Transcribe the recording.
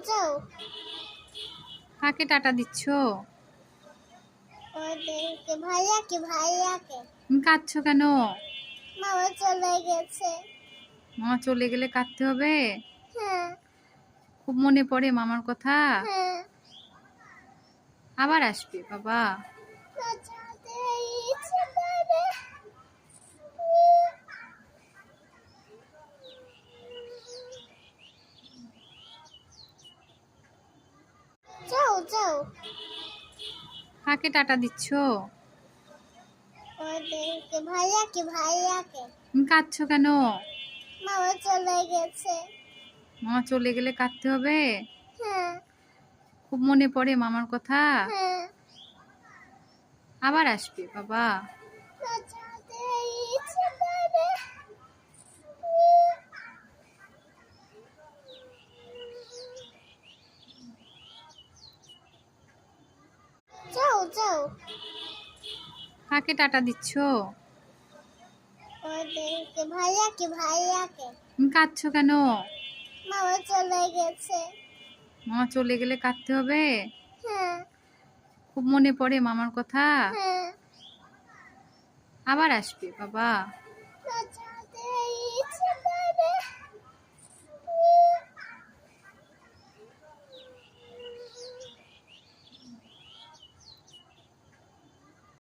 যাও। কাকে টাটা দিচ্ছ? ওদেরকে, ভাইয়াকে। তুমি কাঁদছো কেন? মামা চলে গেছে। মামা চলে গেলে কাঁদতে হবে? হ্যাঁ। খুব মনে পড়ে মামার কথা? হ্যাঁ। আবার আসবে বাবা? বাঁচাতে ইচ্ছে করে। যাও। কাকে টাটা দিচ্ছ? ওদেরকে, ভাইয়াকে। তুমি কাঁদছো কেন? মামা চলে গেছে। মামা চলে গেলে কাঁদতে হবে? হ্যাঁ। খুব মনে পড়ে মামার কথা? হ্যাঁ। আবার আসবে বাবা? বাঁচাতে ইচ্ছে করে। যাও। কাকে টাটা দিচ্ছ? ওদেরকে, ভাইয়াকে। তুমি কাঁদছো কেন? মামা চলে গেছে। মামা চলে গেলে কাঁদতে হবে? হ্যাঁ। খুব মনে পড়ে মামার কথা? হ্যাঁ। আবার আসবে বাবা?